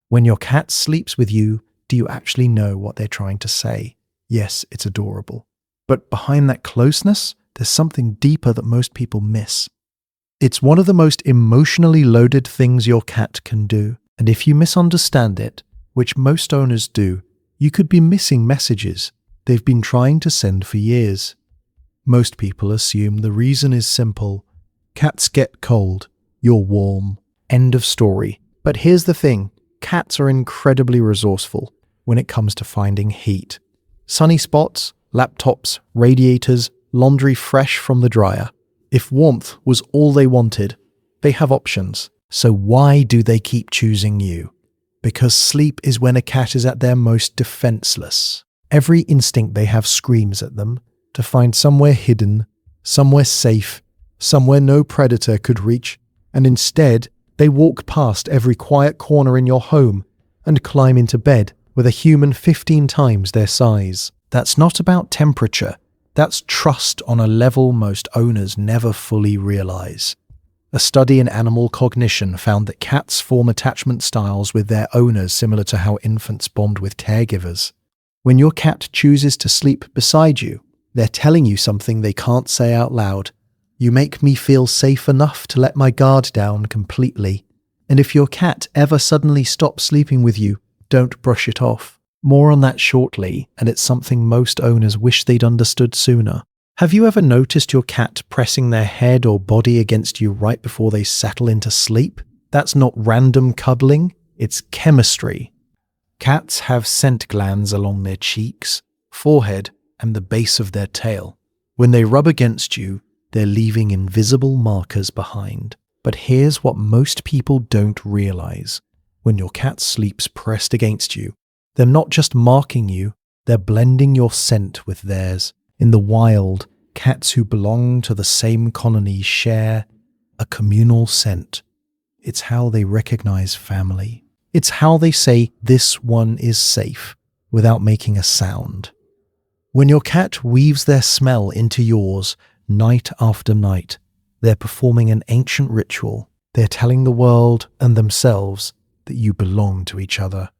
When your cat sleeps with you, do you actually know what they're trying to say? Yes, it's adorable. But behind that closeness, there's something deeper that most people miss. It's one of the most emotionally loaded things your cat can do. And if you misunderstand it, which most owners do, you could be missing messages they've been trying to send for years. Most people assume the reason is simple. Cats get cold, you're warm. End of story. But here's the thing. Cats are incredibly resourceful when it comes to finding heat. Sunny spots, laptops, radiators, laundry fresh from the dryer. If warmth was all they wanted, they have options. So why do they keep choosing you? Because sleep is when a cat is at their most defenseless. Every instinct they have screams at them to find somewhere hidden, somewhere safe, somewhere no predator could reach, and instead they walk past every quiet corner in your home and climb into bed with a human 15 times their size. That's not about temperature. That's trust on a level most owners never fully realize. A study in animal cognition found that cats form attachment styles with their owners similar to how infants bond with caregivers. When your cat chooses to sleep beside you, they're telling you something they can't say out loud. You make me feel safe enough to let my guard down completely. And if your cat ever suddenly stops sleeping with you, don't brush it off. More on that shortly, and it's something most owners wish they'd understood sooner. Have you ever noticed your cat pressing their head or body against you right before they settle into sleep? That's not random cuddling, it's chemistry. Cats have scent glands along their cheeks, forehead, and the base of their tail. When they rub against you, they're leaving invisible markers behind. But here's what most people don't realize. When your cat sleeps pressed against you, they're not just marking you, they're blending your scent with theirs. In the wild, cats who belong to the same colony share a communal scent. It's how they recognize family. It's how they say, "This one is safe," without making a sound. When your cat weaves their smell into yours night after night, they're performing an ancient ritual. They're telling the world and themselves that you belong to each other.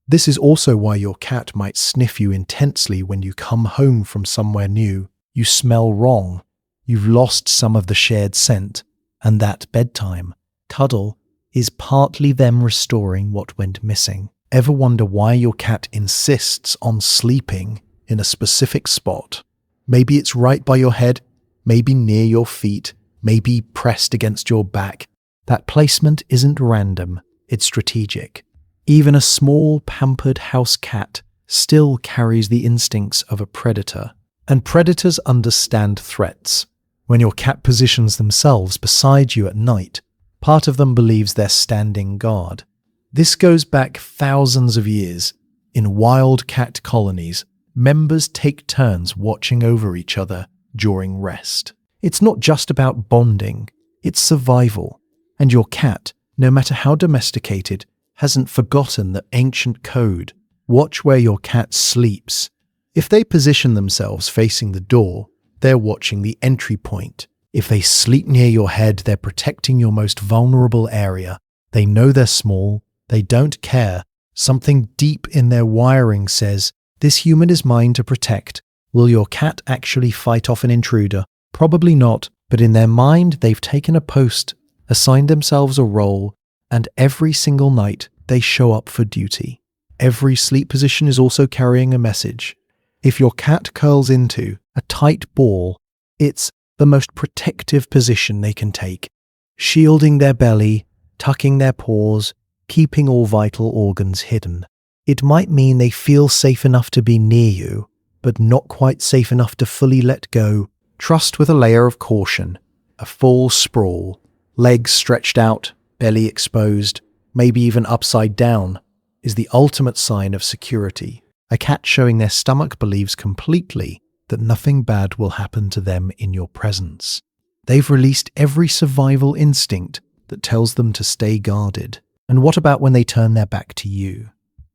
This is also why your cat might sniff you intensely when you come home from somewhere new. You smell wrong. You've lost some of the shared scent. And that bedtime cuddle is partly them restoring what went missing. Ever wonder why your cat insists on sleeping in a specific spot? Maybe it's right by your head, maybe near your feet, maybe pressed against your back. That placement isn't random, it's strategic. Even a small, pampered house cat still carries the instincts of a predator. And predators understand threats. When your cat positions themselves beside you at night, part of them believes they're standing guard. This goes back thousands of years. In wild cat colonies, members take turns watching over each other during rest. It's not just about bonding, it's survival. And your cat, no matter how domesticated, hasn't forgotten the ancient code. Watch where your cat sleeps. If they position themselves facing the door, they're watching the entry point. If they sleep near your head, they're protecting your most vulnerable area. They know they're small. They don't care. Something deep in their wiring says, "This human is mine to protect." Will your cat actually fight off an intruder? Probably not, but in their mind, they've taken a post, assigned themselves a role, and every single night they show up for duty. Every sleep position is also carrying a message. If your cat curls into a tight ball, it's the most protective position they can take, shielding their belly, tucking their paws, keeping all vital organs hidden. It might mean they feel safe enough to be near you, but not quite safe enough to fully let go. Trust with a layer of caution, a full sprawl, legs stretched out, belly exposed, maybe even upside down, is the ultimate sign of security. A cat showing their stomach believes completely that nothing bad will happen to them in your presence. They've released every survival instinct that tells them to stay guarded. And what about when they turn their back to you?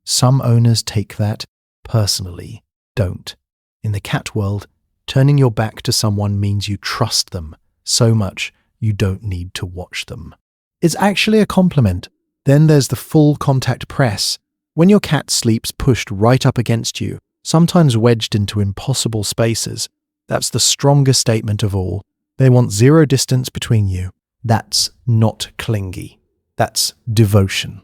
Some owners take that personally. Don't. In the cat world, turning your back to someone means you trust them so much you don't need to watch them. It's actually a compliment. Then there's the full contact press. When your cat sleeps pushed right up against you, sometimes wedged into impossible spaces, that's the strongest statement of all. They want zero distance between you. That's not clingy. That's devotion.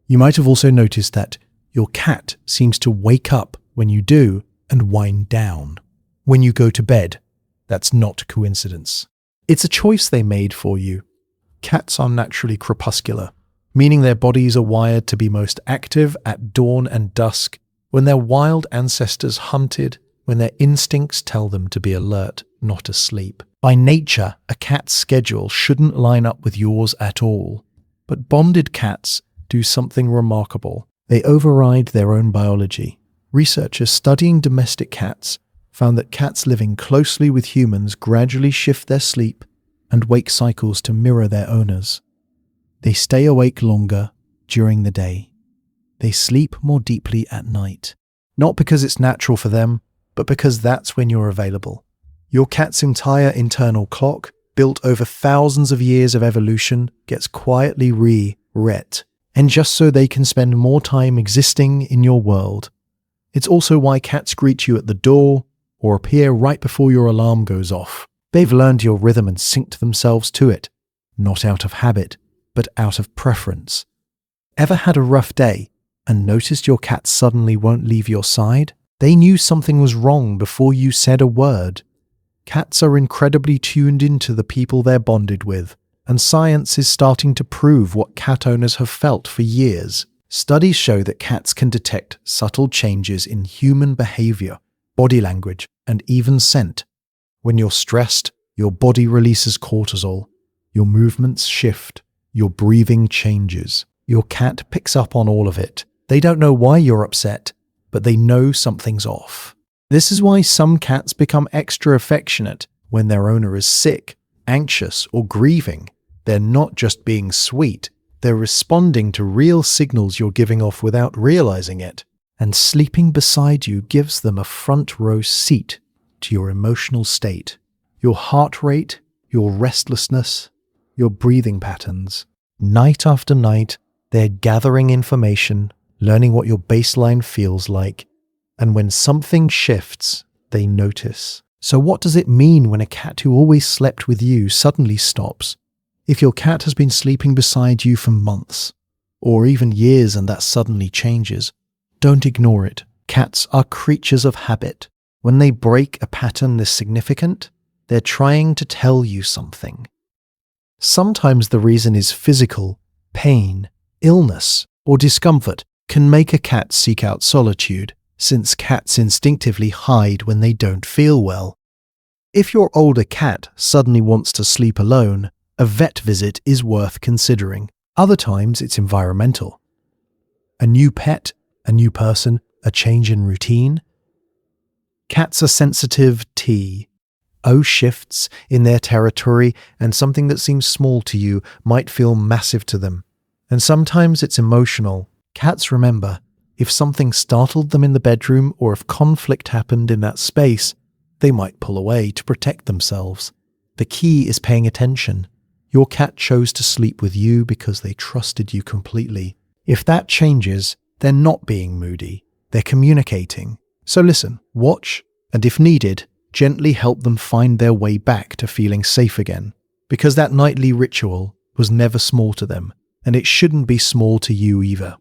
You might have also noticed that your cat seems to wake up when you do and wind down. When you go to bed, that's not coincidence. It's a choice they made for you. Cats are naturally crepuscular, meaning their bodies are wired to be most active at dawn and dusk, when their wild ancestors hunted, when their instincts tell them to be alert, not asleep. By nature, a cat's schedule shouldn't line up with yours at all. But bonded cats do something remarkable. They override their own biology. Researchers studying domestic cats found that cats living closely with humans gradually shift their sleep and wake cycles to mirror their owners. They stay awake longer during the day. They sleep more deeply at night. Not because it's natural for them, but because that's when you're available. Your cat's entire internal clock, built over thousands of years of evolution, gets quietly re-ret, and just so they can spend more time existing in your world. It's also why cats greet you at the door or appear right before your alarm goes off. They've learned your rhythm and synced themselves to it, not out of habit, but out of preference. Ever had a rough day and noticed your cat suddenly won't leave your side? They knew something was wrong before you said a word. Cats are incredibly tuned into the people they're bonded with, and science is starting to prove what cat owners have felt for years. Studies show that cats can detect subtle changes in human behavior, body language, and even scent. When you're stressed, your body releases cortisol, your movements shift, your breathing changes. Your cat picks up on all of it. They don't know why you're upset, but they know something's off. This is why some cats become extra affectionate when their owner is sick, anxious, or grieving. They're not just being sweet, they're responding to real signals you're giving off without realizing it. And sleeping beside you gives them a front row seat to your emotional state, your heart rate, your restlessness, your breathing patterns. Night after night, they're gathering information, learning what your baseline feels like, and when something shifts, they notice. So what does it mean when a cat who always slept with you suddenly stops? If your cat has been sleeping beside you for months, or even years, and that suddenly changes, don't ignore it. Cats are creatures of habit. When they break a pattern this significant, they're trying to tell you something. Sometimes the reason is physical. Pain, illness, or discomfort can make a cat seek out solitude, since cats instinctively hide when they don't feel well. If your older cat suddenly wants to sleep alone, a vet visit is worth considering. Other times it's environmental. A new pet, a new person, a change in routine. Cats are sensitive to shifts in their territory, and something that seems small to you might feel massive to them. And sometimes it's emotional. Cats remember. If something startled them in the bedroom, or if conflict happened in that space, they might pull away to protect themselves. The key is paying attention. Your cat chose to sleep with you because they trusted you completely. If that changes, they're not being moody. They're communicating. So listen, watch, and if needed, gently help them find their way back to feeling safe again. Because that nightly ritual was never small to them, and it shouldn't be small to you either.